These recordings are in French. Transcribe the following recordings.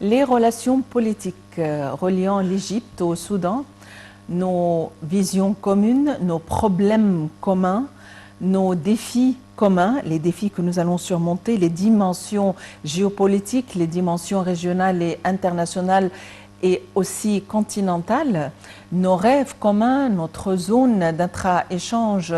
Les relations politiques reliant l'Égypte au Soudan, nos visions communes, nos problèmes communs, nos défis communs, les défis que nous allons surmonter, les dimensions géopolitiques, les dimensions régionales et internationales et aussi continentales, nos rêves communs, notre zone d'intra-échange,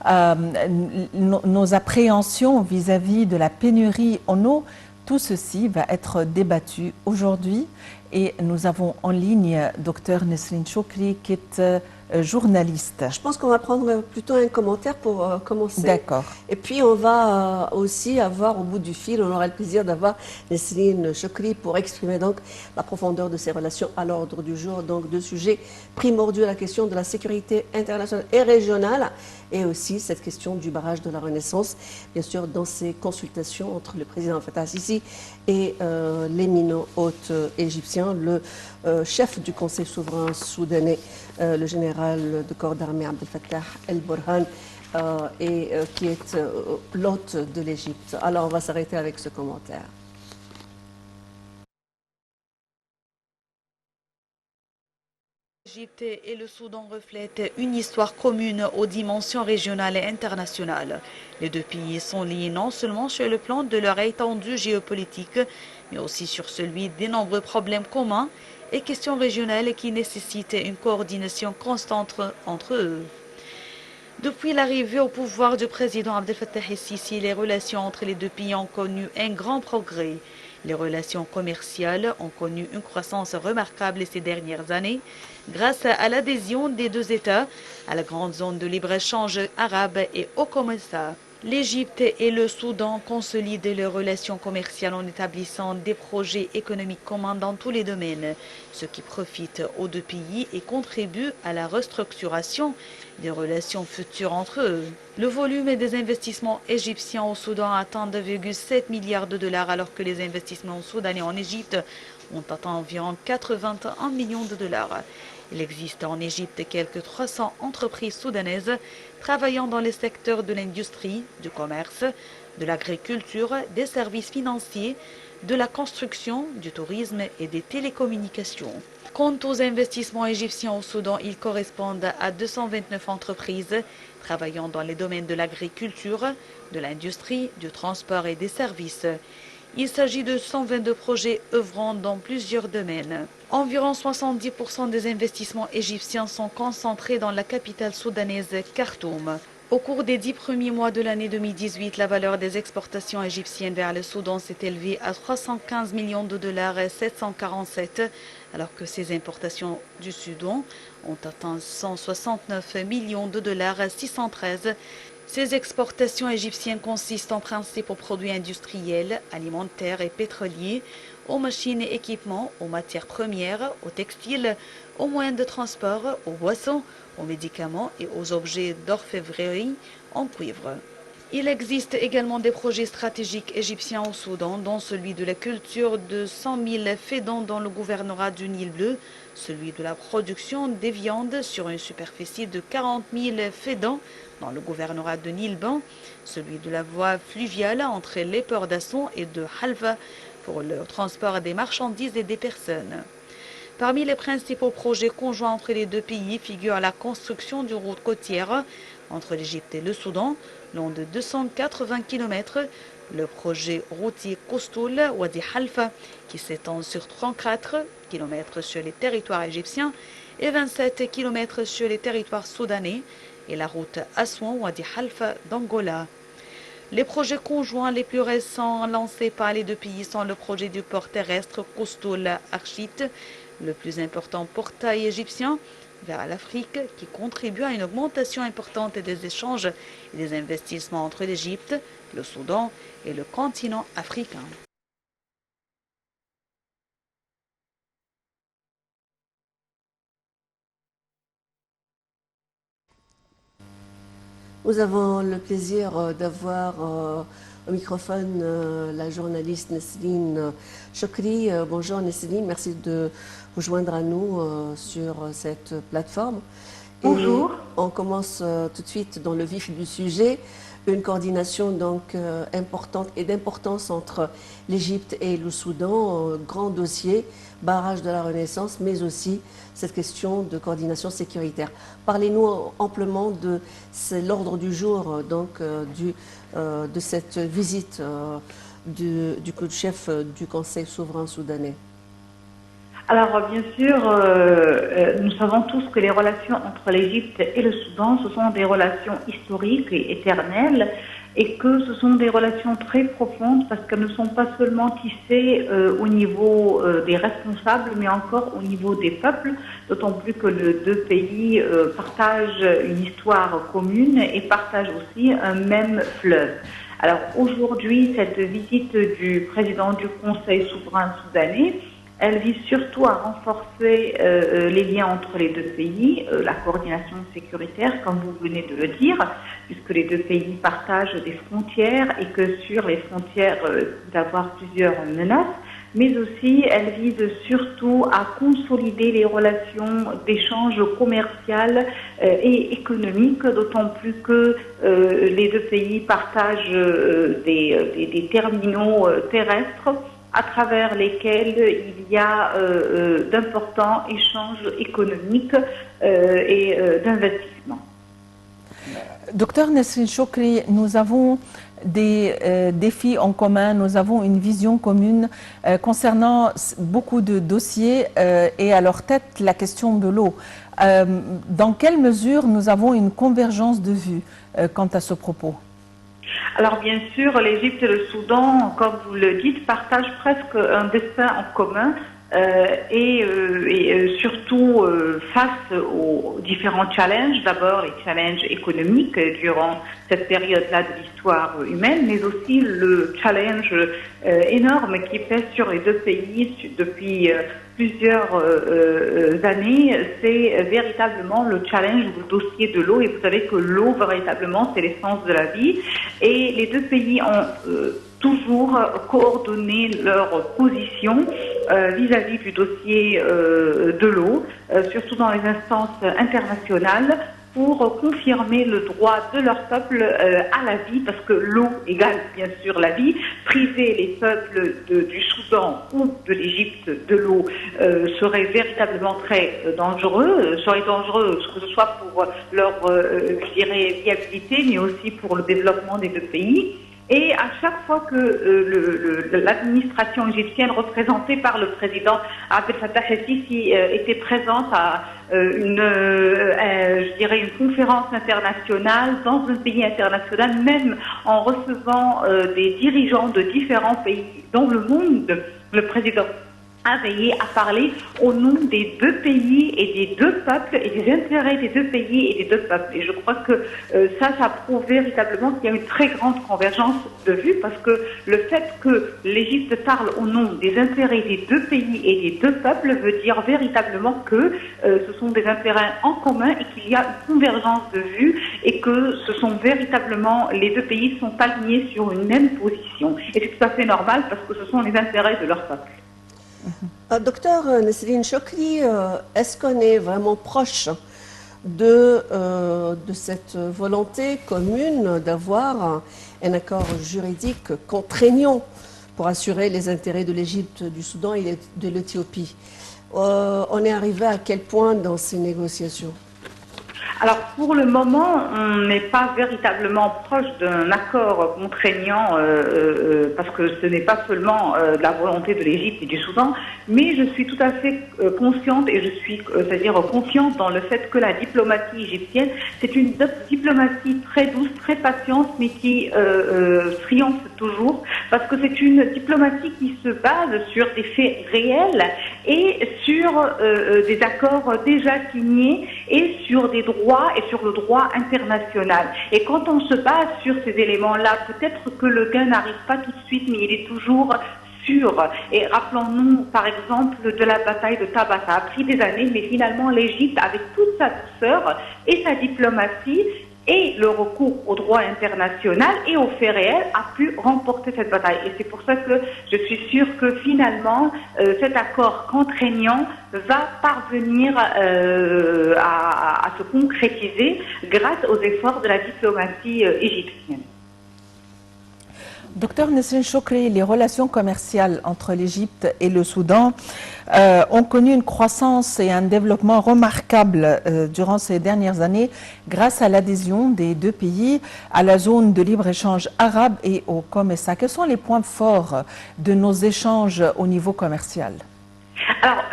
nos appréhensions vis-à-vis de la pénurie en eau, tout ceci va être débattu aujourd'hui et nous avons en ligne Dr Nesrine Chokri qui est journaliste. Je pense qu'on va prendre plutôt un commentaire pour commencer. D'accord. Et puis on va aussi avoir au bout du fil, on aura le plaisir d'avoir Nesrine Chokri pour exprimer donc la profondeur de ces relations à l'ordre du jour. Donc deux sujets primordiaux, la question de la sécurité internationale et régionale et aussi cette question du barrage de la Renaissance, bien sûr dans ces consultations entre le président Fattah Sisi et l'éminent hôte égyptien, le chef du Conseil souverain soudanais, le général de corps d'armée Abdel Fattah el-Burhan, qui est l'hôte de l'Égypte. Alors on va s'arrêter avec ce commentaire. L'Égypte et le Soudan reflètent une histoire commune aux dimensions régionales et internationales. Les deux pays sont liés non seulement sur le plan de leur étendue géopolitique, mais aussi sur celui des nombreux problèmes communs et questions régionales qui nécessitent une coordination constante entre eux. Depuis l'arrivée au pouvoir du président Abdel Fattah el-Sisi, les relations entre les deux pays ont connu un grand progrès. Les relations commerciales ont connu une croissance remarquable ces dernières années grâce à l'adhésion des deux États à la grande zone de libre-échange arabe et au commerce. L'Égypte et le Soudan consolident leurs relations commerciales en établissant des projets économiques communs dans tous les domaines, ce qui profite aux deux pays et contribue à la restructuration des relations futures entre eux. Le volume des investissements égyptiens au Soudan atteint 2,7 milliards de dollars alors que les investissements soudanais en Égypte ont atteint environ 81 millions de dollars. Il existe en Égypte quelques 300 entreprises soudanaises travaillant dans les secteurs de l'industrie, du commerce, de l'agriculture, des services financiers, de la construction, du tourisme et des télécommunications. Quant aux investissements égyptiens au Soudan, ils correspondent à 229 entreprises travaillant dans les domaines de l'agriculture, de l'industrie, du transport et des services. Il s'agit de 122 projets œuvrant dans plusieurs domaines. Environ 70% des investissements égyptiens sont concentrés dans la capitale soudanaise Khartoum. Au cours des 10 premiers mois de l'année 2018, la valeur des exportations égyptiennes vers le Soudan s'est élevée à 315 millions de dollars et 747, alors que ces importations du Soudan ont atteint 169 millions de dollars et 613. Ces exportations égyptiennes consistent en principe aux produits industriels, alimentaires et pétroliers, aux machines et équipements, aux matières premières, aux textiles, aux moyens de transport, aux boissons, aux médicaments et aux objets d'orfèvrerie en cuivre. Il existe également des projets stratégiques égyptiens au Soudan, dont celui de la culture de 100 000 fédans dans le gouvernorat du Nil bleu, celui de la production des viandes sur une superficie de 40 000 fédans dans le gouvernorat de Nil blanc, celui de la voie fluviale entre les ports d'Asson et de Halfa pour le transport des marchandises et des personnes. Parmi les principaux projets conjoints entre les deux pays figure la construction d'une route côtière entre l'Égypte et le Soudan, long de 280 km, le projet routier Kostoul Wadi Halfa, qui s'étend sur 34 km sur les territoires égyptiens et 27 km sur les territoires soudanais, et la route Aswan Wadi Halfa d'Angola. Les projets conjoints les plus récents lancés par les deux pays sont le projet du port terrestre Kostoul Archit, le plus important portail égyptien vers l'Afrique, qui contribue à une augmentation importante des échanges et des investissements entre l'Égypte, le Soudan et le continent africain. Nous avons le plaisir d'avoir au microphone la journaliste Nesrine Chokri. Bonjour Nesrine, merci de vous joindre à nous sur cette plateforme. Bonjour. Et on commence tout de suite dans le vif du sujet. une coordination donc importante et d'importance entre l'Égypte et le Soudan, grand dossier, barrage de la Renaissance, mais aussi cette question de coordination sécuritaire. Parlez-nous amplement de l'ordre du jour donc de cette visite du chef du Conseil souverain soudanais. Alors, bien sûr, nous savons tous que les relations entre l'Égypte et le Soudan, ce sont des relations historiques et éternelles, et que ce sont des relations très profondes parce qu'elles ne sont pas seulement tissées au niveau des responsables, mais encore au niveau des peuples, d'autant plus que les deux pays partagent une histoire commune et partagent aussi un même fleuve. Alors aujourd'hui, cette visite du président du Conseil souverain soudanais, elle vise surtout à renforcer les liens entre les deux pays, la coordination sécuritaire, comme vous venez de le dire, puisque les deux pays partagent des frontières et que sur les frontières, il peut y avoir plusieurs menaces, mais aussi elle vise surtout à consolider les relations d'échange commercial et économique, d'autant plus que les deux pays partagent des terminaux terrestres à travers lesquels il y a d'importants échanges économiques et d'investissements. Docteur Nesrine Chokri, nous avons des défis en commun, nous avons une vision commune concernant beaucoup de dossiers et à leur tête la question de l'eau. Dans quelle mesure nous avons une convergence de vues quant à ce propos ? Alors bien sûr, l'Égypte et le Soudan, comme vous le dites, partagent presque un destin en commun et surtout face aux différents challenges, d'abord les challenges économiques durant cette période-là de l'histoire humaine, mais aussi le challenge énorme qui pèse sur les deux pays depuis plusieurs années, c'est véritablement le challenge ou le dossier de l'eau. Et vous savez que l'eau, véritablement, c'est l'essence de la vie. Et les deux pays ont toujours coordonné leur position vis-à-vis du dossier de l'eau, surtout dans les instances internationales, pour confirmer le droit de leur peuple à la vie, parce que l'eau égale bien sûr la vie. Priver les peuples du Soudan ou de l'Égypte de l'eau serait véritablement très dangereux, que ce soit pour leur, je dirais, viabilité, mais aussi pour le développement des deux pays. Et à chaque fois que l'administration égyptienne, représentée par le président Abdel Fattah el-Sisi, était présente à une conférence internationale dans un pays international, même en recevant des dirigeants de différents pays dans le monde, le président a veillé à parler au nom des deux pays et des deux peuples et des intérêts des deux pays et des deux peuples. Et je crois que ça prouve véritablement qu'il y a une très grande convergence de vues, parce que le fait que l'Égypte parle au nom des intérêts des deux pays et des deux peuples veut dire véritablement que ce sont des intérêts en commun et qu'il y a une convergence de vues et que ce sont véritablement, les deux pays sont alignés sur une même position. Et c'est tout à fait normal parce que ce sont les intérêts de leur peuple. Docteur Nesrine Chokri, est-ce qu'on est vraiment proche de cette volonté commune d'avoir un accord juridique contraignant pour assurer les intérêts de l'Égypte, du Soudan et de l'Éthiopie? On est arrivé à quel point dans ces négociations? Alors pour le moment, on n'est pas véritablement proche d'un accord contraignant parce que ce n'est pas seulement la volonté de l'Égypte et du Soudan, mais je suis tout à fait consciente et je suis, c'est-à-dire confiante dans le fait que la diplomatie égyptienne, c'est une diplomatie très douce, très patiente, mais qui triomphe toujours, parce que c'est une diplomatie qui se base sur des faits réels et sur des accords déjà signés et sur des droits et sur le droit international. Et quand on se base sur ces éléments-là, peut-être que le gain n'arrive pas tout de suite, mais il est toujours sûr. Et rappelons-nous, par exemple, de la bataille de Taba. Ça a pris des années, mais finalement, l'Égypte, avec toute sa douceur et sa diplomatie, et le recours au droit international et aux faits réels a pu remporter cette bataille. Et c'est pour ça que je suis sûre que finalement, cet accord contraignant va parvenir à se concrétiser grâce aux efforts de la diplomatie égyptienne. Docteur Nesrine Chokri, les relations commerciales entre l'Égypte et le Soudan ont connu une croissance et un développement remarquable durant ces dernières années grâce à l'adhésion des deux pays à la zone de libre-échange arabe et au COMESA. Quels sont les points forts de nos échanges au niveau commercial? Alors,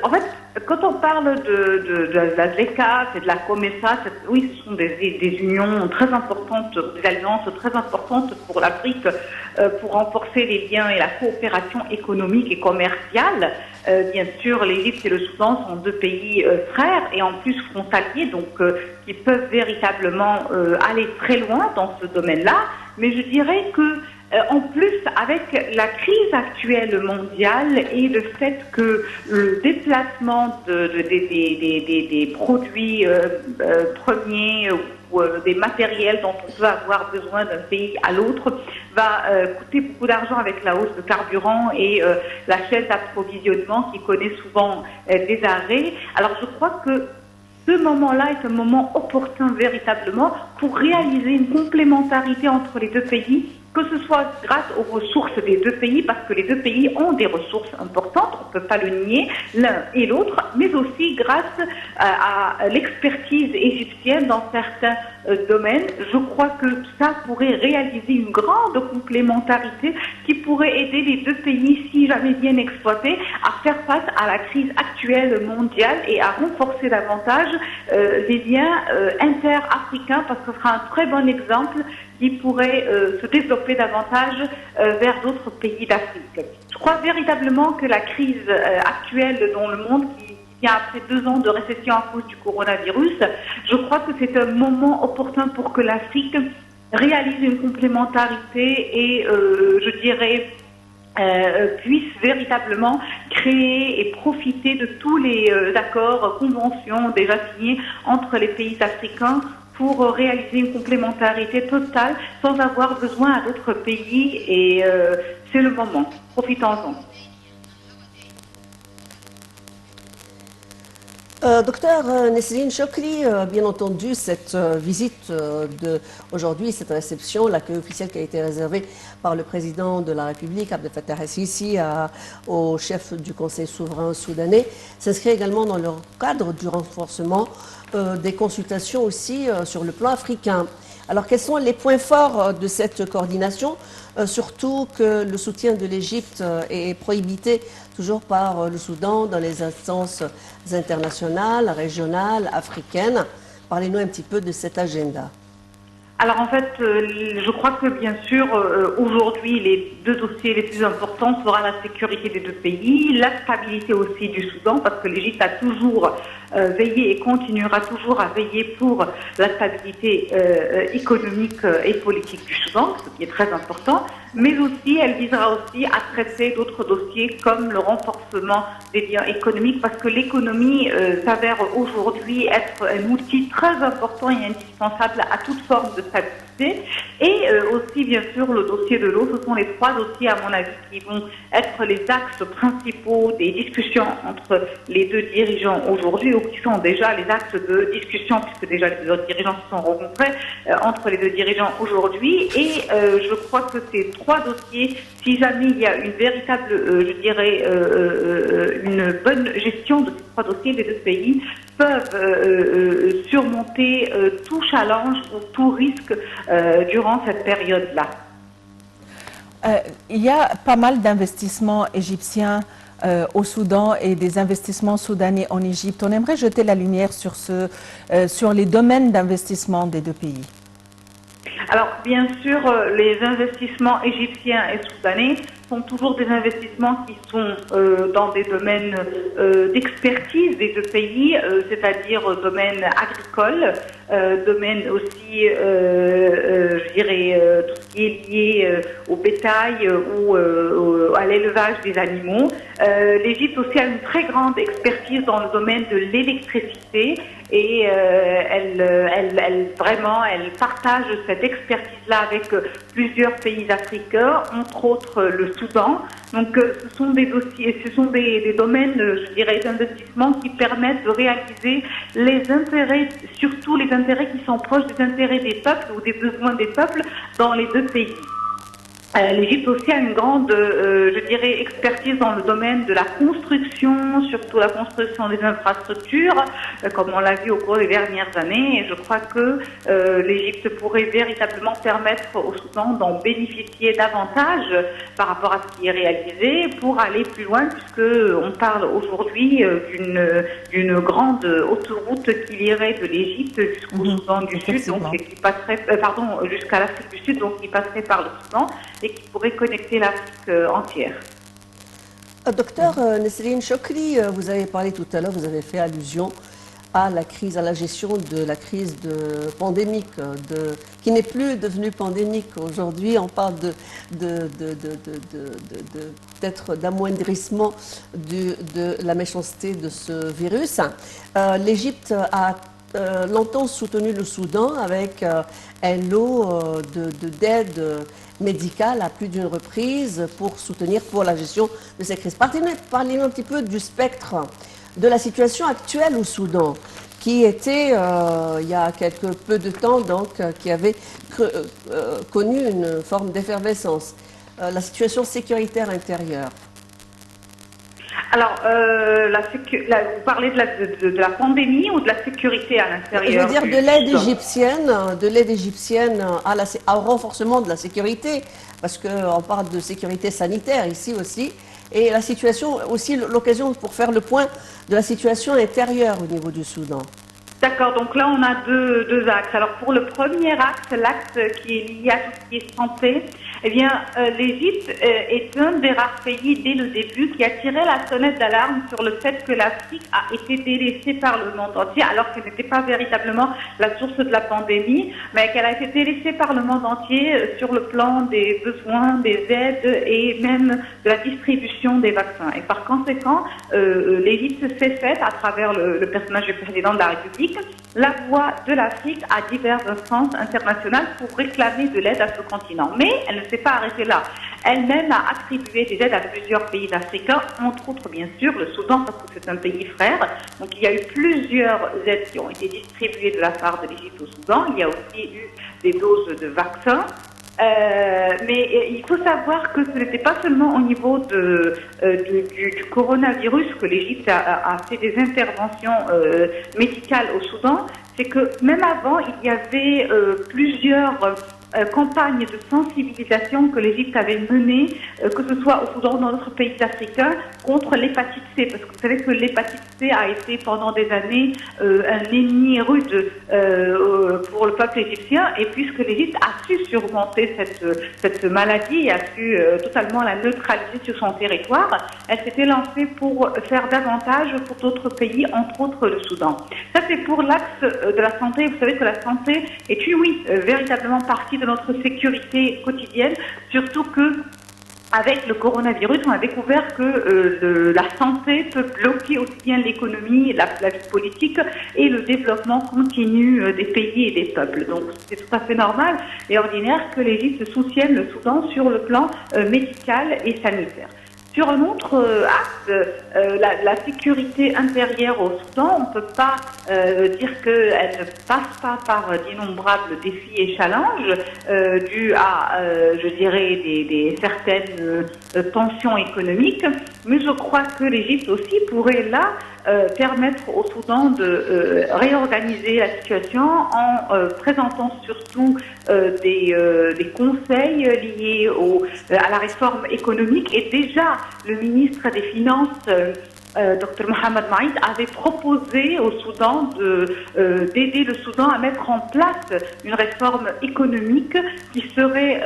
en fait, quand on parle de la ZLECA, c'est de la COMESA, oui, ce sont des unions très importantes, des alliances très importantes pour l'Afrique, pour renforcer les liens et la coopération économique et commerciale. Bien sûr, l'Égypte et le Soudan sont deux pays frères et en plus frontaliers, donc qui peuvent véritablement aller très loin dans ce domaine-là. Mais je dirais que en plus, avec la crise actuelle mondiale et le fait que le déplacement des produits premiers ou des matériels dont on peut avoir besoin d'un pays à l'autre va coûter beaucoup d'argent avec la hausse de carburant et la chaîne d'approvisionnement qui connaît souvent des arrêts. Alors je crois que ce moment-là est un moment opportun véritablement pour réaliser une complémentarité entre les deux pays, que ce soit grâce aux ressources des deux pays, parce que les deux pays ont des ressources importantes, on ne peut pas le nier, l'un et l'autre, mais aussi grâce à l'expertise égyptienne dans certains domaines. Je crois que ça pourrait réaliser une grande complémentarité qui pourrait aider les deux pays, si jamais bien exploités, à faire face à la crise actuelle mondiale et à renforcer davantage les liens inter-africains, parce que ce sera un très bon exemple qui pourrait se développer davantage vers d'autres pays d'Afrique. Je crois véritablement que la crise actuelle dans le monde, qui vient après 2 ans de récession à cause du coronavirus, je crois que c'est un moment opportun pour que l'Afrique réalise une complémentarité et, je dirais, puisse véritablement créer et profiter de tous les accords, conventions déjà signés entre les pays africains pour réaliser une complémentarité totale sans avoir besoin à d'autres pays. Et c'est le moment. Profitons-en. Docteur Nesrine Chokri, bien entendu, cette visite aujourd'hui, cette réception, l'accueil officiel qui a été réservé par le président de la République, Abdel Fattah el-Sisi, au chef du Conseil souverain soudanais, s'inscrit également dans le cadre du renforcement des consultations aussi sur le plan africain. Alors, quels sont les points forts de cette coordination, surtout que le soutien de l'Égypte est prohibité toujours par le Soudan dans les instances internationales, régionales, africaines. Parlez-nous un petit peu de cet agenda. Alors en fait, je crois que bien sûr, aujourd'hui, les deux dossiers les plus importants seront la sécurité des deux pays, la stabilité aussi du Soudan, parce que l'Égypte a toujours veillé et continuera toujours à veiller pour la stabilité économique et politique du Soudan, ce qui est très important, mais aussi elle visera aussi à traiter d'autres dossiers comme le renforcement des liens économiques, parce que l'économie s'avère aujourd'hui être un outil très important et indispensable à toute forme de stabilité. Et aussi, bien sûr, le dossier de l'eau. Ce sont les 3 dossiers, à mon avis, qui vont être les axes principaux des discussions entre les deux dirigeants aujourd'hui, ou qui sont déjà les axes de discussion, puisque déjà les deux dirigeants se sont rencontrés, entre les deux dirigeants aujourd'hui. Et je crois que ces 3 dossiers, si jamais il y a une véritable, je dirais, une bonne gestion de ces 3 dossiers, les deux pays peuvent surmonter tout challenge ou tout risque durant cette période-là. Il y a pas mal d'investissements égyptiens au Soudan et des investissements soudanais en Égypte. On aimerait jeter la lumière sur les domaines d'investissement des deux pays. Alors, bien sûr, les investissements égyptiens et soudanais sont toujours des investissements qui sont dans des domaines d'expertise des deux pays, c'est-à-dire domaine agricole, domaine aussi, je dirais, tout ce qui est lié au bétail ou à l'élevage des animaux. L'Égypte aussi a une très grande expertise dans le domaine de l'électricité et elle partage cette expertise-là avec plusieurs pays africains, entre autres le Soudan. Donc ce sont des dossiers, ce sont des domaines, je dirais, d'investissement qui permettent de réaliser les intérêts, surtout les intérêts qui sont proches des intérêts des peuples ou des besoins des peuples dans les deux pays. L'Égypte aussi a une grande, je dirais, expertise dans le domaine de la construction, surtout la construction des infrastructures, comme on l'a vu au cours des dernières années. Et je crois que l'Égypte pourrait véritablement permettre au Soudan d'en bénéficier davantage par rapport à ce qui est réalisé pour aller plus loin, puisque on parle aujourd'hui d'une grande autoroute qui irait de l'Égypte jusqu'au Soudan du Sud, donc qui passerait, jusqu'à l'Afrique du Sud, donc qui passerait par le Soudan et qui pourrait connecter l'Afrique entière. Docteur Nesrine Chokri, vous avez parlé tout à l'heure, vous avez fait allusion à la crise, à la gestion de la crise pandémique, qui n'est plus devenue pandémique. Aujourd'hui, on parle peut-être d'amoindrissement de la méchanceté de ce virus. L'Égypte a longtemps soutenu le Soudan avec un lot d'aide médicale à plus d'une reprise pour la gestion de ces crises. Parlez-nous un petit peu du spectre de la situation actuelle au Soudan, qui était, il y a peu de temps, qui avait connu une forme d'effervescence. La situation sécuritaire intérieure. Alors, vous parlez de la pandémie ou de la sécurité à l'intérieur? Je veux dire de l'aide égyptienne au renforcement de la sécurité, parce qu'on parle de sécurité sanitaire ici aussi, et la situation aussi, l'occasion pour faire le point de la situation intérieure au niveau du Soudan. D'accord, donc là on a deux axes. Alors pour le premier axe, l'axe qui est lié à tout ce qui est santé, eh bien l'Égypte est un des rares pays dès le début qui a tiré la sonnette d'alarme sur le fait que l'Afrique a été délaissée par le monde entier, alors qu'elle n'était pas véritablement la source de la pandémie, mais qu'elle a été délaissée par le monde entier sur le plan des besoins, des aides et même de la distribution des vaccins. Et par conséquent, l'Égypte s'est faite, à travers le personnage du président de la République, la voix de l'Afrique à diverses instances internationales pour réclamer de l'aide à ce continent. Mais elle ne s'est pas arrêtée là. Elle-même a attribué des aides à plusieurs pays africains, entre autres bien sûr le Soudan, parce que c'est un pays frère. Donc il y a eu plusieurs aides qui ont été distribuées de la part de l'Égypte au Soudan. Il y a aussi eu des doses de vaccins. Mais il faut savoir que ce n'était pas seulement au niveau du coronavirus que l'Égypte a fait des interventions médicales au Soudan, c'est que même avant, il y avait plusieurs campagne de sensibilisation que l'Égypte avait menée, que ce soit au Soudan ou dans d'autres pays africains, contre l'hépatite C. Parce que vous savez que l'hépatite C a été pendant des années un ennemi rude pour le peuple égyptien. Et puisque l'Égypte a su surmonter cette maladie et a su totalement la neutraliser sur son territoire, elle s'était lancée pour faire davantage pour d'autres pays, entre autres le Soudan. Ça, c'est pour l'axe de la santé. Vous savez que la santé est, oui, véritablement partie de notre sécurité quotidienne, surtout que avec le coronavirus, on a découvert que la santé peut bloquer aussi bien l'économie, la vie politique et le développement continu des pays et des peuples. Donc c'est tout à fait normal et ordinaire que l'Égypte soutienne le Soudan sur le plan médical et sanitaire. Sur un autre axe, la sécurité intérieure au Soudan, on ne peut pas dire qu'elle ne passe pas par d'innombrables défis et challenges dus à, je dirais, des certaines tensions économiques, mais je crois que l'Égypte aussi pourrait là permettre au Soudan de réorganiser la situation en présentant surtout des conseils liés à la réforme économique. Et déjà, le ministre des Finances Dr Mohamed Maïd, avait proposé au Soudan d'aider le Soudan à mettre en place une réforme économique qui serait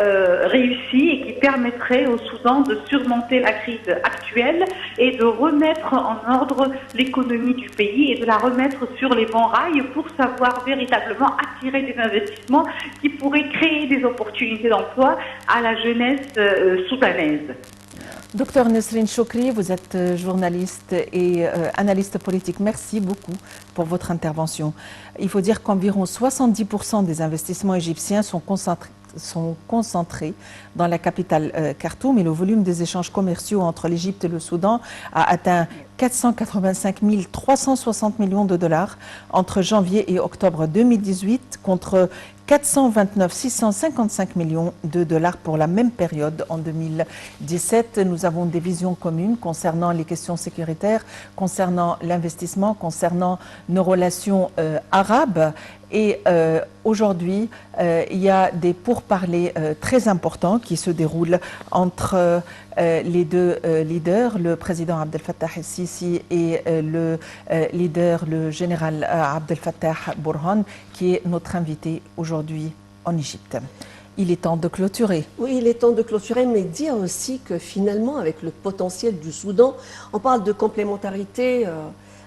réussie et qui permettrait au Soudan de surmonter la crise actuelle et de remettre en ordre l'économie du pays et de la remettre sur les bons rails pour savoir véritablement attirer des investissements qui pourraient créer des opportunités d'emploi à la jeunesse soudanaise. Docteur Nesrine Chokri, vous êtes journaliste et analyste politique. Merci beaucoup pour votre intervention. Il faut dire qu'environ 70% des investissements égyptiens sont concentrés dans la capitale Khartoum et le volume des échanges commerciaux entre l'Égypte et le Soudan a atteint 485 360 millions de dollars entre janvier et octobre 2018 contre 429 655 millions de dollars pour la même période en 2017. Nous avons des visions communes concernant les questions sécuritaires, concernant l'investissement, concernant nos relations arabes. Et aujourd'hui, il y a des pourparlers très importants qui se déroulent entre les deux leaders, le président Abdel Fattah el-Sisi et le leader, le général Abdel Fattah Burhan, qui est notre invité aujourd'hui en Égypte. Il est temps de clôturer. Oui, il est temps de clôturer, mais dire aussi que finalement, avec le potentiel du Soudan, on parle de complémentarité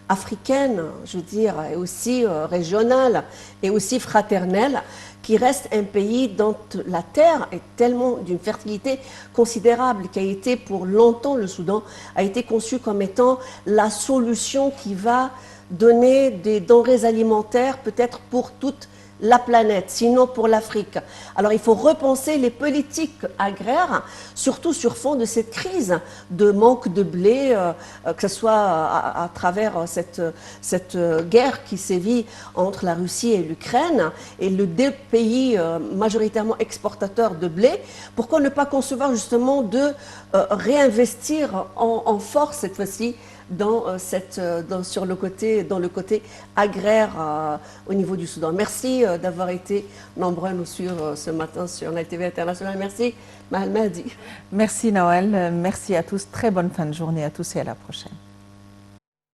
africaine, je veux dire, et aussi régionale et aussi fraternelle, qui reste un pays dont la terre est tellement d'une fertilité considérable, qui a été pour longtemps, le Soudan a été conçu comme étant la solution qui va donner des denrées alimentaires peut-être pour toute la planète, sinon pour l'Afrique. Alors il faut repenser les politiques agraires, surtout sur fond de cette crise de manque de blé, que ce soit à travers cette guerre qui sévit entre la Russie et l'Ukraine, et les deux pays majoritairement exportateurs de blé. Pourquoi ne pas concevoir justement de réinvestir en force cette fois-ci dans le côté agraire au niveau du Soudan. Merci d'avoir été nombreux à nous suivre ce matin sur LTV International. Merci Mahal Mahdi. Merci Noël, merci à tous. Très bonne fin de journée à tous et à la prochaine.